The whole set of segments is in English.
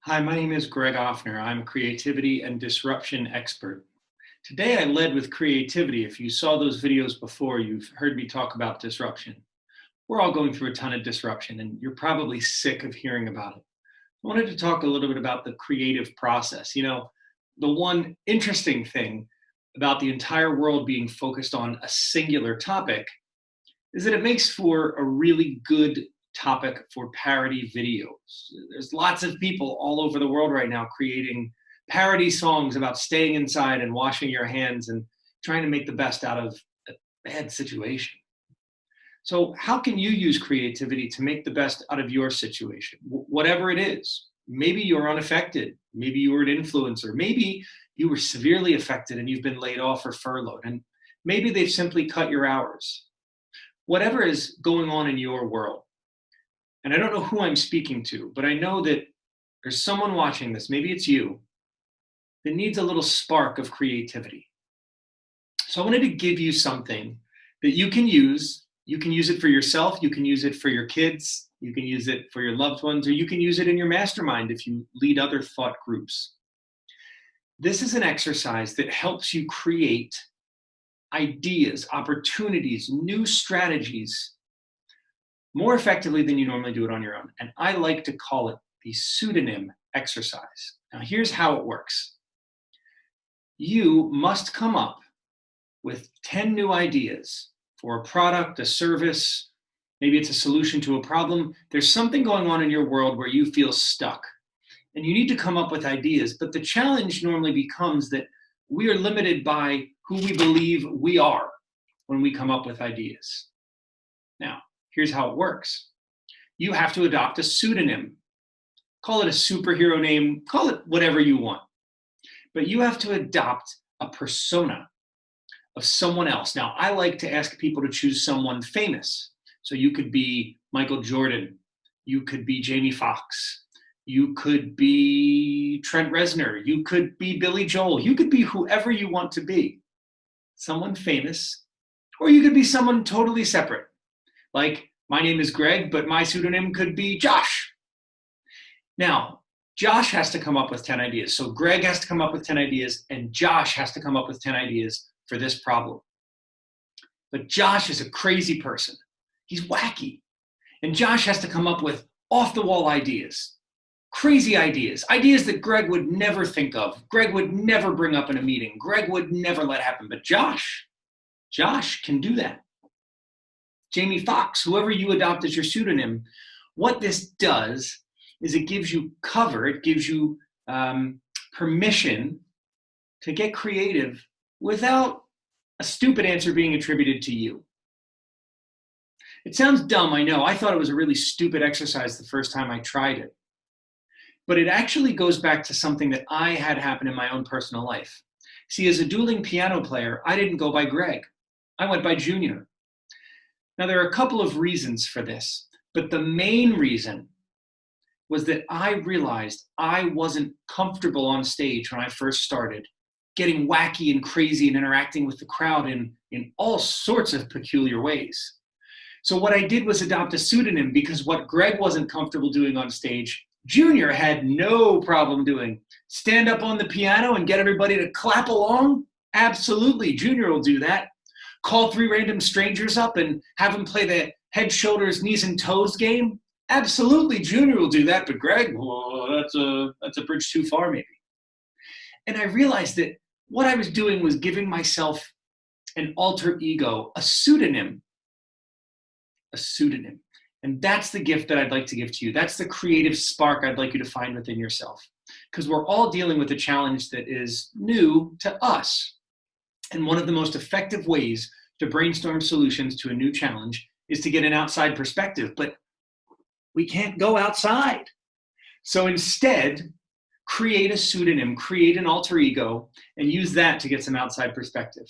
Hi, my name is Greg Offner. I'm a creativity and disruption expert. Today I led with creativity. If you saw those videos before, you've heard me talk about disruption. We're all going through a ton of disruption, and you're probably sick of hearing about it. I wanted to talk a little bit about the creative process. The one interesting thing about the entire world being focused on a singular topic is that it makes for a really good topic for parody videos. There's lots of people all over the world right now creating parody songs about staying inside and washing your hands and trying to make the best out of a bad situation. So, how can you use creativity to make the best out of your situation, whatever it is? Maybe you're unaffected. Maybe you were an influencer. Maybe you were severely affected and you've been laid off or furloughed. And maybe they've simply cut your hours. Whatever is going on in your world, and I don't know who I'm speaking to, but I know that there's someone watching this, maybe it's you, that needs a little spark of creativity. So I wanted to give you something that you can use. You can use it for yourself, you can use it for your kids, you can use it for your loved ones, or you can use it in your mastermind if you lead other thought groups. This is an exercise that helps you create ideas, opportunities, new strategies more effectively than you normally do it on your own. And I like to call it the pseudonym exercise. Now, here's how it works. You must come up with 10 new ideas for a product, a service, maybe it's a solution to a problem. There's something going on in your world where you feel stuck and you need to come up with ideas. But the challenge normally becomes that we are limited by who we believe we are when we come up with ideas. Now, here's how it works. You have to adopt a pseudonym. Call it a superhero name, call it whatever you want. But you have to adopt a persona of someone else. Now, I like to ask people to choose someone famous. So you could be Michael Jordan, you could be Jamie Foxx, you could be Trent Reznor, you could be Billy Joel, you could be whoever you want to be. Someone famous, or you could be someone totally separate. Like, my name is Greg, but my pseudonym could be Josh. Now, Josh has to come up with 10 ideas. So Greg has to come up with 10 ideas, and Josh has to come up with 10 ideas for this problem. But Josh is a crazy person. He's wacky. And Josh has to come up with off-the-wall ideas, crazy ideas, ideas that Greg would never think of, Greg would never bring up in a meeting, Greg would never let happen. But Josh can do that. Jamie Foxx, whoever you adopt as your pseudonym, what this does is it gives you cover, it gives you permission to get creative without a stupid answer being attributed to you. It sounds dumb, I know. I thought it was a really stupid exercise the first time I tried it. But it actually goes back to something that I had happen in my own personal life. See, as a dueling piano player, I didn't go by Greg. I went by Junior. Now, there are a couple of reasons for this, but the main reason was that I realized I wasn't comfortable on stage when I first started, getting wacky and crazy and interacting with the crowd in all sorts of peculiar ways. So what I did was adopt a pseudonym, because what Greg wasn't comfortable doing on stage, Junior had no problem doing. Stand up on the piano and get everybody to clap along? Absolutely, Junior will do that. Call 3 random strangers up and have them play the head, shoulders, knees, and toes game? Absolutely, Junior will do that, but Greg, well, that's a bridge too far, maybe. And I realized that what I was doing was giving myself an alter ego, a pseudonym. And that's the gift that I'd like to give to you. That's the creative spark I'd like you to find within yourself. Because we're all dealing with a challenge that is new to us. And one of the most effective ways to brainstorm solutions to a new challenge is to get an outside perspective. But we can't go outside. So instead, create a pseudonym, create an alter ego, and use that to get some outside perspective.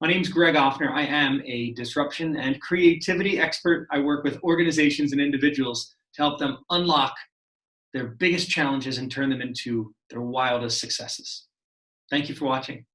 My name's Greg Offner. I am a disruption and creativity expert. I work with organizations and individuals to help them unlock their biggest challenges and turn them into their wildest successes. Thank you for watching.